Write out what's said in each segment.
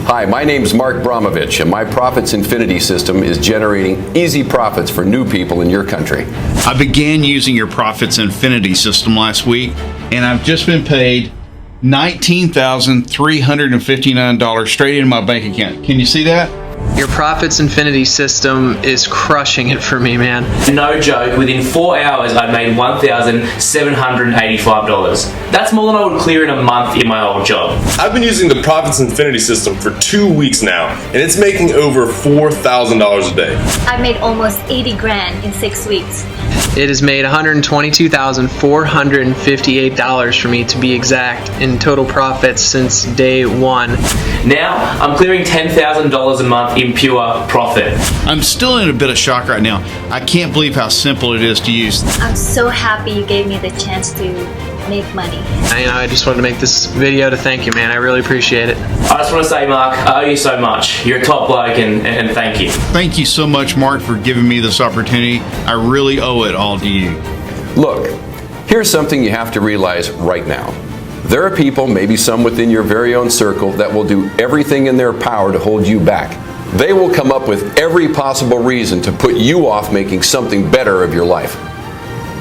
Hi, my name is Mark Bromovich, and my Profits Infinity system is generating easy profits for new people in your country. I began using your Profits Infinity system last week, and I've just been paid $19,359 straight into my bank account. Can you see that? Your Profits Infinity system is crushing it for me, man. No joke, within 4 hours I made $1,785. That's more than I would clear in a month in my old job. I've been using the Profits Infinity system for 2 weeks now, and it's making over $4,000 a day. I made almost 80 grand in 6 weeks. It has made $122,458 for me, to be exact, in total profits since day one. Now I'm clearing $10,000 a month in pure profit. I'm still in a bit of shock right now. I can't believe how simple it is to use. I'm so happy you gave me the chance to make money. I just wanted to make this video to thank you, man. I really appreciate it. I just want to say, Mark, I owe you so much. You're a top bloke, and thank you. Thank you so much, Mark, for giving me this opportunity. I really owe it all to you. Look, here's something you have to realize right now. There are people, maybe some within your very own circle, that will do everything in their power to hold you back. They will come up with every possible reason to put you off making something better of your life.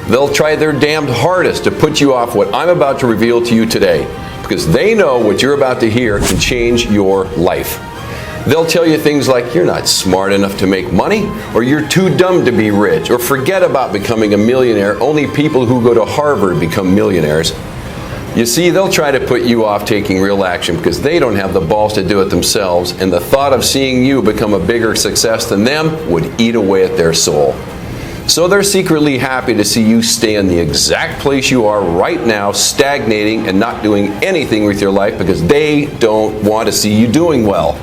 They'll try their damned hardest to put you off what I'm about to reveal to you today, because they know what you're about to hear can change your life. They'll tell you things like you're not smart enough to make money, or you're too dumb to be rich, or forget about becoming a millionaire. Only people who go to Harvard become millionaires. You see, they'll try to put you off taking real action because they don't have the balls to do it themselves, and the thought of seeing you become a bigger success than them would eat away at their soul. So they're secretly happy to see you stay in the exact place you are right now, stagnating and not doing anything with your life because they don't want to see you doing well.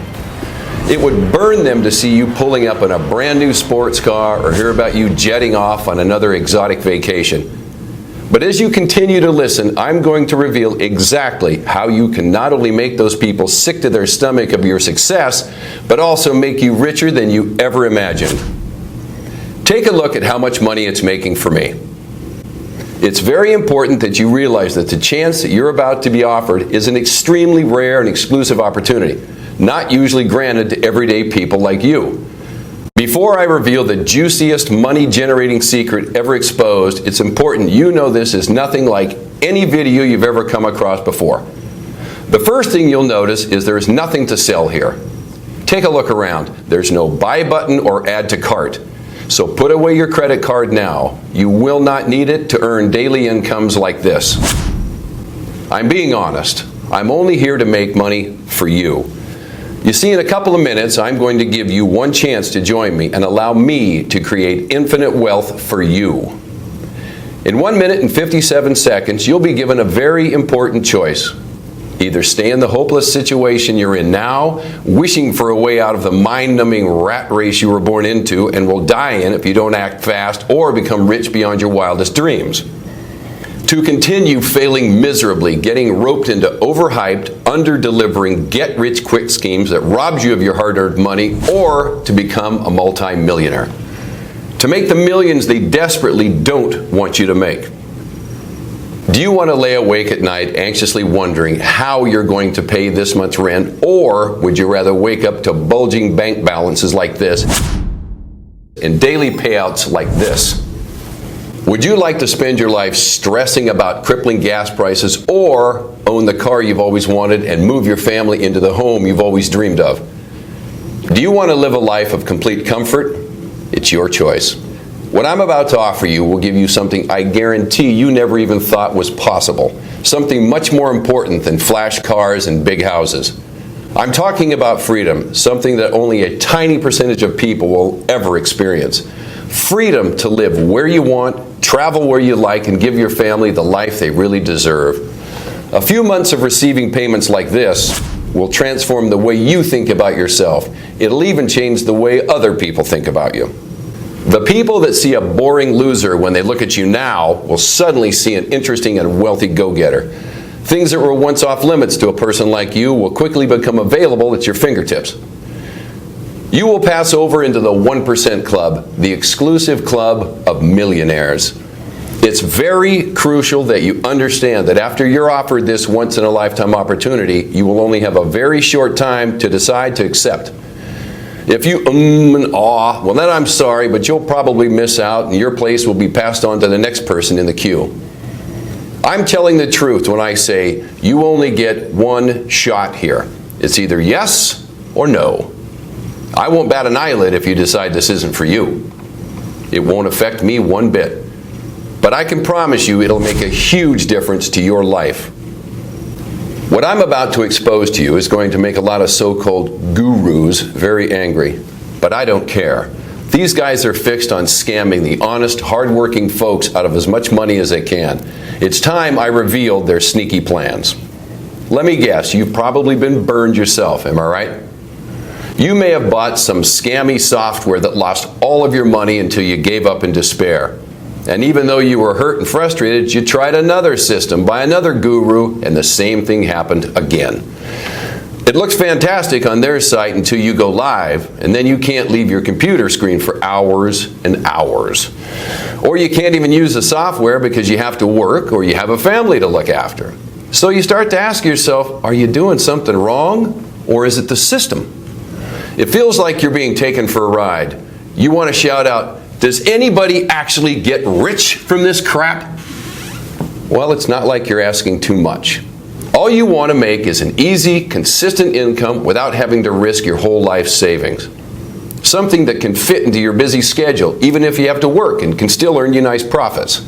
It would burn them to see you pulling up in a brand new sports car or hear about you jetting off on another exotic vacation. But as you continue to listen, I'm going to reveal exactly how you can not only make those people sick to their stomach of your success, but also make you richer than you ever imagined. Take a look at how much money it's making for me. It's very important that you realize that the chance that you're about to be offered is an extremely rare and exclusive opportunity, not usually granted to everyday people like you. Before I reveal the juiciest money-generating secret ever exposed, it's important you know this is nothing like any video you've ever come across before. The first thing you'll notice is there is nothing to sell here. Take a look around. There's no buy button or add to cart. So put away your credit card now. You will not need it to earn daily incomes like this. I'm being honest. I'm only here to make money for you. You see, in a couple of minutes, I'm going to give you one chance to join me and allow me to create infinite wealth for you. In 1 minute and 57 seconds, you'll be given a very important choice. Either stay in the hopeless situation you're in now, wishing for a way out of the mind-numbing rat race you were born into and will die in if you don't act fast, or become rich beyond your wildest dreams. To continue failing miserably, getting roped into overhyped, under-delivering, get-rich-quick schemes that robs you of your hard-earned money, or to become a multi-millionaire. To make the millions they desperately don't want you to make. Do you want to lay awake at night anxiously wondering how you're going to pay this month's rent, or would you rather wake up to bulging bank balances like this and daily payouts like this? Would you like to spend your life stressing about crippling gas prices, or own the car you've always wanted and move your family into the home you've always dreamed of? Do you want to live a life of complete comfort? It's your choice. What I'm about to offer you will give you something I guarantee you never even thought was possible. Something much more important than flash cars and big houses. I'm talking about freedom, something that only a tiny percentage of people will ever experience. Freedom to live where you want, travel where you like, and give your family the life they really deserve. A few months of receiving payments like this will transform the way you think about yourself. It'll even change the way other people think about you. The people that see a boring loser when they look at you now will suddenly see an interesting and wealthy go-getter. Things that were once off limits to a person like you will quickly become available at your fingertips. You will pass over into the 1% club, the exclusive club of millionaires. It's very crucial that you understand that after you're offered this once-in-a-lifetime opportunity, you will only have a very short time to decide to accept. If you and ah, well then I'm sorry, but you'll probably miss out and your place will be passed on to the next person in the queue. I'm telling the truth when I say you only get one shot here. It's either yes or no. I won't bat an eyelid if you decide this isn't for you. It won't affect me one bit. But I can promise you it'll make a huge difference to your life. What I'm about to expose to you is going to make a lot of so-called gurus very angry. But I don't care. These guys are fixed on scamming the honest, hard-working folks out of as much money as they can. It's time I revealed their sneaky plans. Let me guess, you've probably been burned yourself, am I right? You may have bought some scammy software that lost all of your money until you gave up in despair. And even though you were hurt and frustrated, you tried another system by another guru, and the same thing happened again. It looks fantastic on their site until you go live, and then you can't leave your computer screen for hours and hours. Or you can't even use the software because you have to work or you have a family to look after. So you start to ask yourself, are you doing something wrong, or is it the system? It feels like you're being taken for a ride. You want to shout out, does anybody actually get rich from this crap? Well, it's not like you're asking too much. All you want to make is an easy, consistent income without having to risk your whole life savings. Something that can fit into your busy schedule, even if you have to work, and can still earn you nice profits.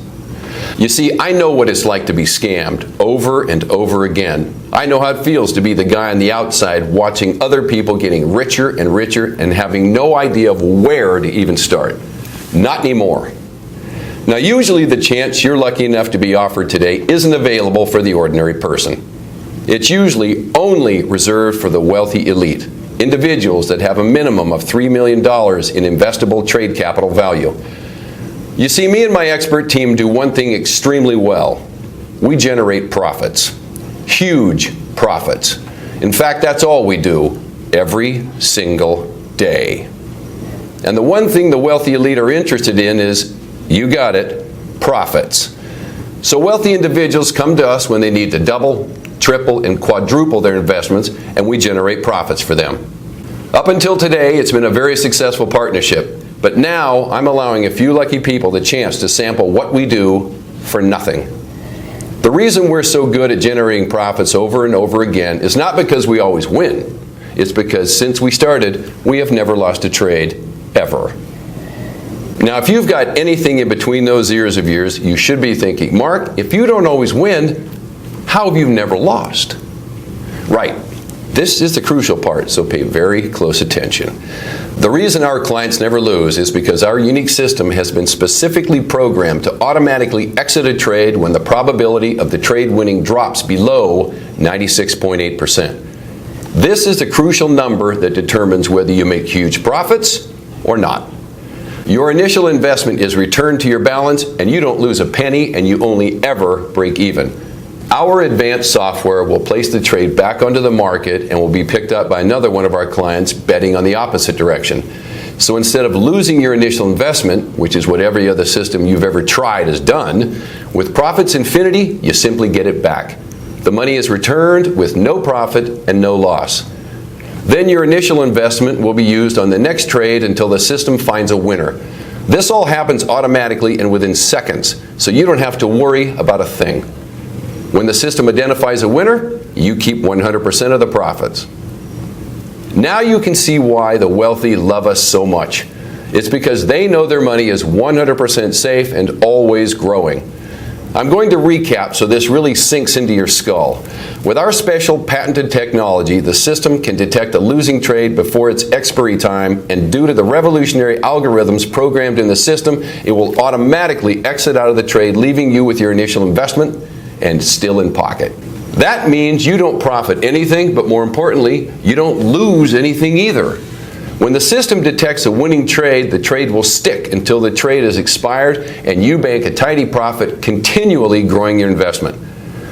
You see, I know what it's like to be scammed over and over again. I know how it feels to be the guy on the outside watching other people getting richer and richer and having no idea of where to even start. Not anymore. Now, usually the chance you're lucky enough to be offered today isn't available for the ordinary person. It's usually only reserved for the wealthy elite, individuals that have a minimum of $3 million in investable trade capital value. You see, me and my expert team do one thing extremely well. We generate profits. Huge profits. In fact, that's all we do every single day. And the one thing the wealthy elite are interested in is, you got it, profits. So wealthy individuals come to us when they need to double, triple, and quadruple their investments, and we generate profits for them. Up until today, it's been a very successful partnership. But now, I'm allowing a few lucky people the chance to sample what we do for nothing. The reason we're so good at generating profits over and over again is not because we always win. It's because since we started, we have never lost a trade, ever. Now, if you've got anything in between those ears of yours, you should be thinking, Mark, if you don't always win, how have you never lost? Right. This is the crucial part, so pay very close attention. The reason our clients never lose is because our unique system has been specifically programmed to automatically exit a trade when the probability of the trade winning drops below 96.8%. This is the crucial number that determines whether you make huge profits or not. Your initial investment is returned to your balance, and you don't lose a penny, and you only ever break even. Our advanced software will place the trade back onto the market and will be picked up by another one of our clients betting on the opposite direction. So instead of losing your initial investment, which is what every other system you've ever tried has done, with Profits Infinity, you simply get it back. The money is returned with no profit and no loss. Then your initial investment will be used on the next trade until the system finds a winner. This all happens automatically and within seconds, so you don't have to worry about a thing. When the system identifies a winner, you keep 100% of the profits. Now you can see why the wealthy love us so much. It's because they know their money is 100% safe and always growing. I'm going to recap so this really sinks into your skull. With our special patented technology, the system can detect a losing trade before its expiry time, and due to the revolutionary algorithms programmed in the system, it will automatically exit out of the trade, leaving you with your initial investment and still in pocket. That means you don't profit anything, but more importantly, you don't lose anything either. When the system detects a winning trade, the trade will stick until the trade is expired and you bank a tidy profit, continually growing your investment.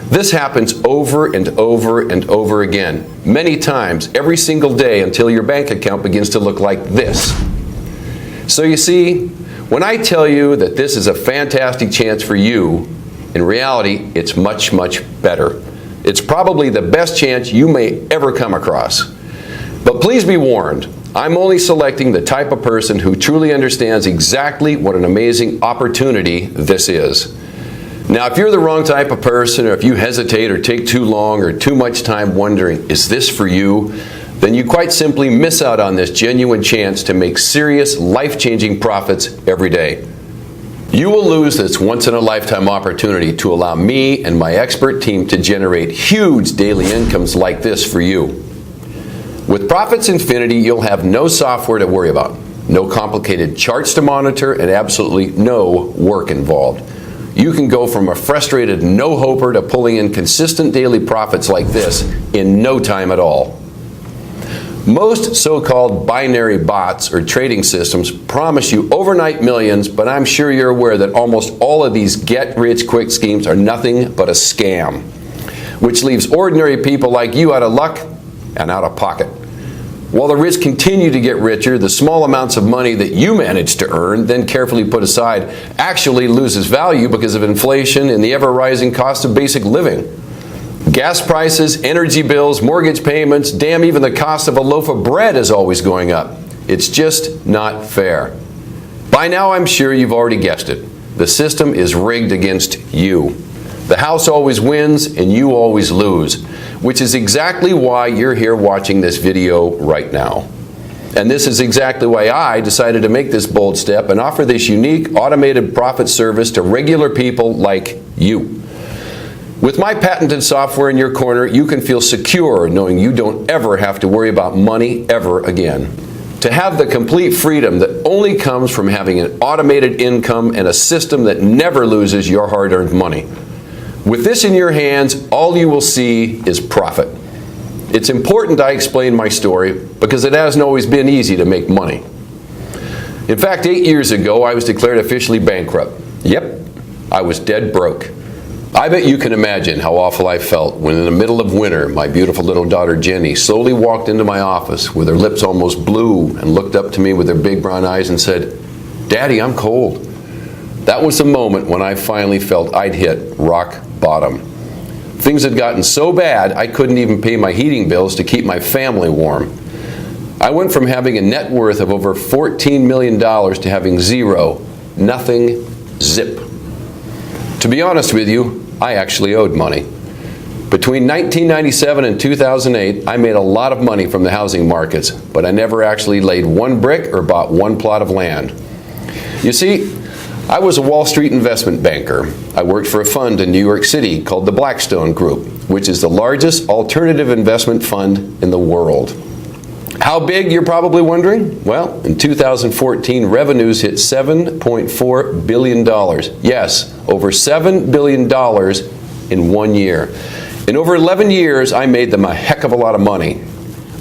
This happens over and over and over again, many times, every single day, until your bank account begins to look like this. So you see, When I tell you that this is a fantastic chance for you, in reality, it's much, much better. It's probably the best chance you may ever come across. But please be warned, I'm only selecting the type of person who truly understands exactly what an amazing opportunity this is. Now, if you're the wrong type of person, or if you hesitate or take too long or too much time wondering, is this for you? Then you quite simply miss out on this genuine chance to make serious, life-changing profits every day. You will lose this once-in-a-lifetime opportunity to allow me and my expert team to generate huge daily incomes like this for you. With Profits Infinity, you'll have no software to worry about, no complicated charts to monitor, and absolutely no work involved. You can go from a frustrated no-hoper to pulling in consistent daily profits like this in no time at all. Most so-called binary bots or trading systems promise you overnight millions, but I'm sure you're aware that almost all of these get-rich-quick schemes are nothing but a scam, which leaves ordinary people like you out of luck and out of pocket. While the rich continue to get richer, the small amounts of money that you manage to earn, then carefully put aside, actually loses value because of inflation and the ever-rising cost of basic living. Gas prices, energy bills, mortgage payments, damn, even the cost of a loaf of bread is always going up. It's just not fair. By now, I'm sure you've already guessed it. The system is rigged against you. The house always wins and you always lose, which is exactly why you're here watching this video right now. And this is exactly why I decided to make this bold step and offer this unique automated profit service to regular people like you. With my patented software in your corner, you can feel secure knowing you don't ever have to worry about money ever again. To have the complete freedom that only comes from having an automated income and a system that never loses your hard-earned money. With this in your hands, all you will see is profit. It's important I explain my story because it hasn't always been easy to make money. In fact, 8 years ago, I was declared officially bankrupt. Yep, I was dead broke. I bet you can imagine how awful I felt when in the middle of winter, my beautiful little daughter Jenny slowly walked into my office with her lips almost blue and looked up to me with her big brown eyes and said, "Daddy, I'm cold." That was the moment when I finally felt I'd hit rock bottom. Things had gotten so bad I couldn't even pay my heating bills to keep my family warm. I went from having a net worth of over $14 million to having zero, nothing, zip. To be honest with you, I actually owed money. Between 1997 and 2008, I made a lot of money from the housing markets, but I never actually laid one brick or bought one plot of land. You see, I was a Wall Street investment banker. I worked for a fund in New York City called the Blackstone Group, which is the largest alternative investment fund in the world. How big, you're probably wondering? Well, in 2014, revenues hit $7.4 billion. Yes, over $7 billion in 1 year. In over 11 years, I made them a heck of a lot of money.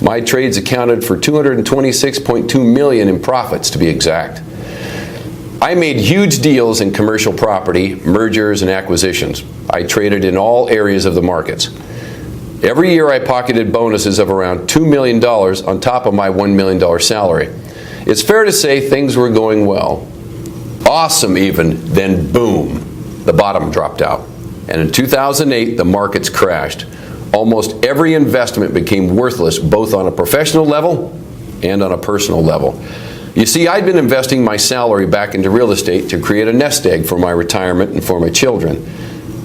My trades accounted for $226.2 million in profits, to be exact. I made huge deals in commercial property, mergers, and acquisitions. I traded in all areas of the markets. Every year I pocketed bonuses of around $2 million on top of my $1 million salary. It's fair to say things were going well. Awesome even, then boom, the bottom dropped out. And in 2008, the markets crashed. Almost every investment became worthless, both on a professional level and on a personal level. You see, I'd been investing my salary back into real estate to create a nest egg for my retirement and for my children.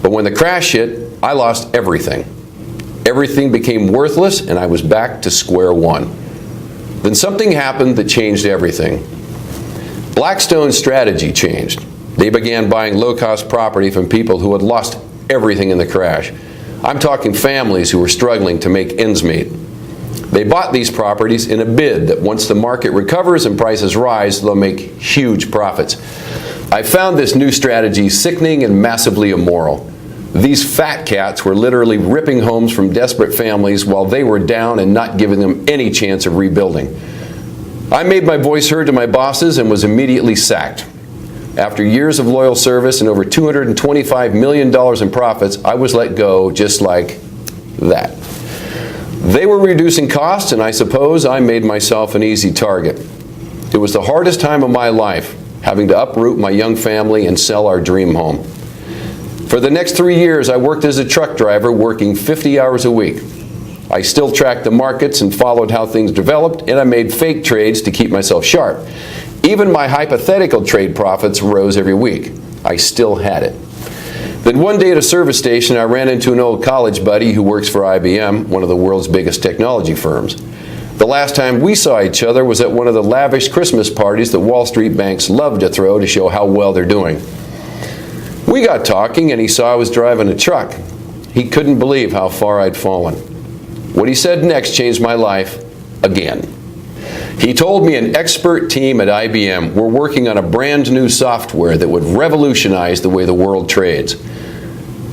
But when the crash hit, I lost everything. Everything became worthless and I was back to square one. Then something happened that changed everything. Blackstone's strategy changed. They began buying low-cost property from people who had lost everything in the crash. I'm talking families who were struggling to make ends meet. They bought these properties in a bid that once the market recovers and prices rise, they'll make huge profits. I found this new strategy sickening and massively immoral. These fat cats were literally ripping homes from desperate families while they were down and not giving them any chance of rebuilding. I made my voice heard to my bosses and was immediately sacked. After years of loyal service and over $225 million in profits, I was let go just like that. They were reducing costs, and I suppose I made myself an easy target. It was the hardest time of my life, having to uproot my young family and sell our dream home. For the next 3 years, I worked as a truck driver, working 50 hours a week. I still tracked the markets and followed how things developed, and I made fake trades to keep myself sharp. Even my hypothetical trade profits rose every week. I still had it. Then one day at a service station, I ran into an old college buddy who works for IBM, one of the world's biggest technology firms. The last time we saw each other was at one of the lavish Christmas parties that Wall Street banks love to throw to show how well they're doing. We got talking, and he saw I was driving a truck. He couldn't believe how far I'd fallen. What he said next changed my life again. He told me an expert team at IBM were working on a brand new software that would revolutionize the way the world trades.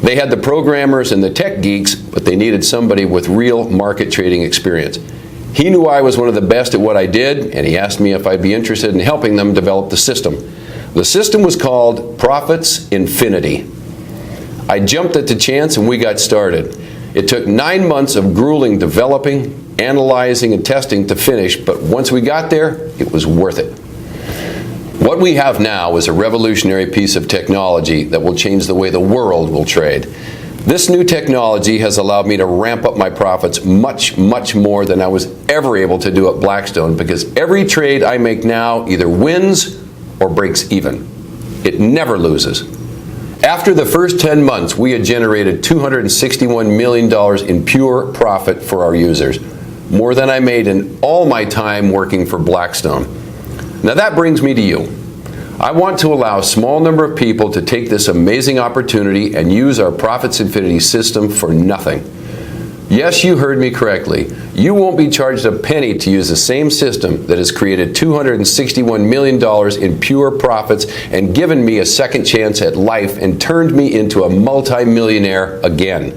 They had the programmers and the tech geeks, but they needed somebody with real market trading experience. He knew I was one of the best at what I did, and he asked me if I'd be interested in helping them develop the system. The system was called Profits Infinity. I jumped at the chance and we got started. It took 9 months of grueling developing, analyzing, and testing to finish, but once we got there, it was worth it. What we have now is a revolutionary piece of technology that will change the way the world will trade. This new technology has allowed me to ramp up my profits much, much more than I was ever able to do at Blackstone, because every trade I make now either wins or breaks even. It never loses. After the first 10 months, we had generated $261 million in pure profit for our users, more than I made in all my time working for Blackstone. Now that brings me to you. I want to allow a small number of people to take this amazing opportunity and use our Profits Infinity system for nothing. Yes, you heard me correctly. You won't be charged a penny to use the same system that has created $261 million in pure profits and given me a second chance at life and turned me into a multi-millionaire again.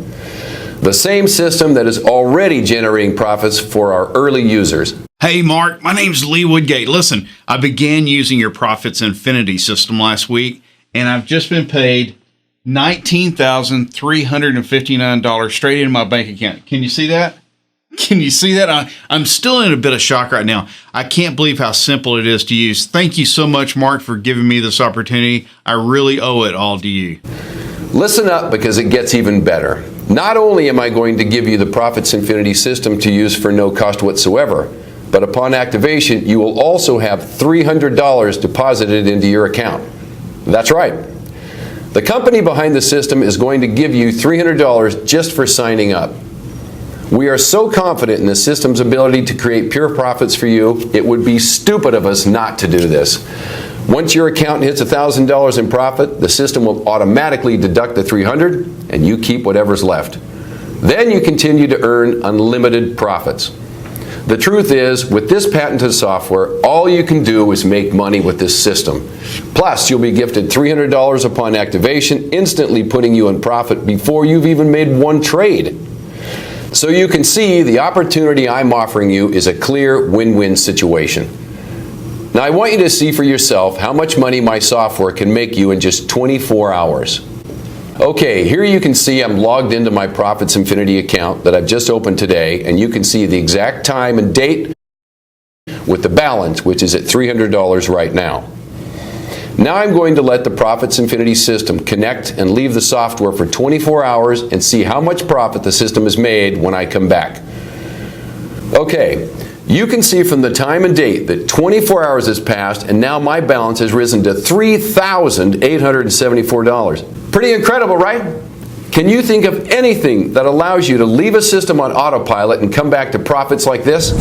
The same system that is already generating profits for our early users. Hey, Mark, my name's Lee Woodgate. Listen, I began using your Profits Infinity system last week, and I've just been paid $19,359 straight into my bank account. Can you see that? Can you see that? I'm still in a bit of shock right now. I can't believe how simple it is to use. Thank you so much, Mark, for giving me this opportunity. I really owe it all to you. Listen up, because it gets even better. Not only am I going to give you the Profits Infinity system to use for no cost whatsoever, but upon activation, you will also have $300 deposited into your account. That's right. The company behind the system is going to give you $300 just for signing up. We are so confident in the system's ability to create pure profits for you, it would be stupid of us not to do this. Once your account hits $1,000 in profit, the system will automatically deduct the $300 and you keep whatever's left. Then you continue to earn unlimited profits. The truth is, with this patented software, all you can do is make money with this system. Plus, you'll be gifted $300 upon activation, instantly putting you in profit before you've even made one trade. So you can see the opportunity I'm offering you is a clear win-win situation. Now I want you to see for yourself how much money my software can make you in just 24 hours. Okay, here you can see I'm logged into my Profits Infinity account that I've just opened today, and you can see the exact time and date with the balance, which is at $300 right now. Now I'm going to let the Profits Infinity system connect and leave the software for 24 hours and see how much profit the system has made when I come back. Okay, you can see from the time and date that 24 hours has passed, and now my balance has risen to $3,874. Pretty incredible, right? Can you think of anything that allows you to leave a system on autopilot and come back to profits like this?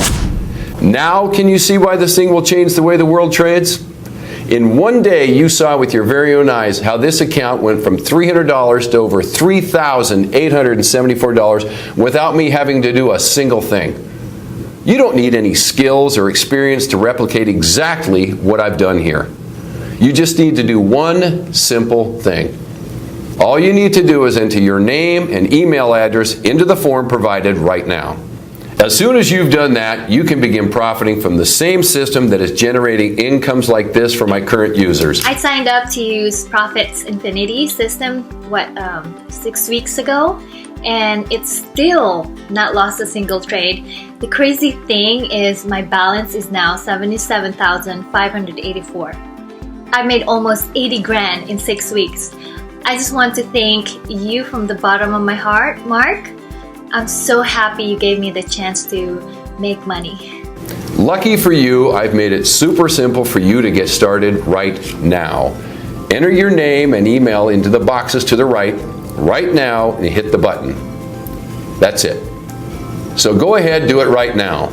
Now can you see why this thing will change the way the world trades? In one day, you saw with your very own eyes how this account went from $300 to over $3,874 without me having to do a single thing. You don't need any skills or experience to replicate exactly what I've done here. You just need to do one simple thing. All you need to do is enter your name and email address into the form provided right now. As soon as you've done that, you can begin profiting from the same system that is generating incomes like this for my current users. I signed up to use Profits Infinity system 6 weeks ago, and it's still not lost a single trade. The crazy thing is my balance is now $77,584. I made almost 80 grand in 6 weeks. I just want to thank you from the bottom of my heart, Mark. I'm so happy you gave me the chance to make money. Lucky for you, I've made it super simple for you to get started right now. Enter your name and email into the boxes to the right now, and hit the button. That's it. So go ahead, do it right now.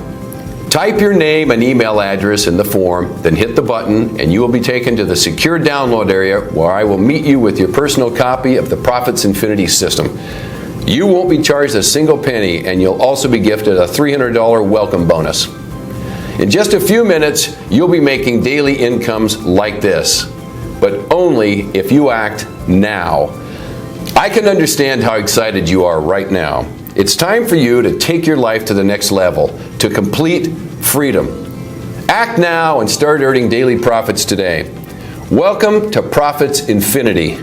Type your name and email address in the form, then hit the button, and you will be taken to the secure download area where I will meet you with your personal copy of the Profits Infinity system. You won't be charged a single penny, and you'll also be gifted a $300 welcome bonus. In just a few minutes, you'll be making daily incomes like this, but only if you act now. I can understand how excited you are right now. It's time for you to take your life to the next level, to complete freedom. Act now and start earning daily profits today. Welcome to Profits Infinity.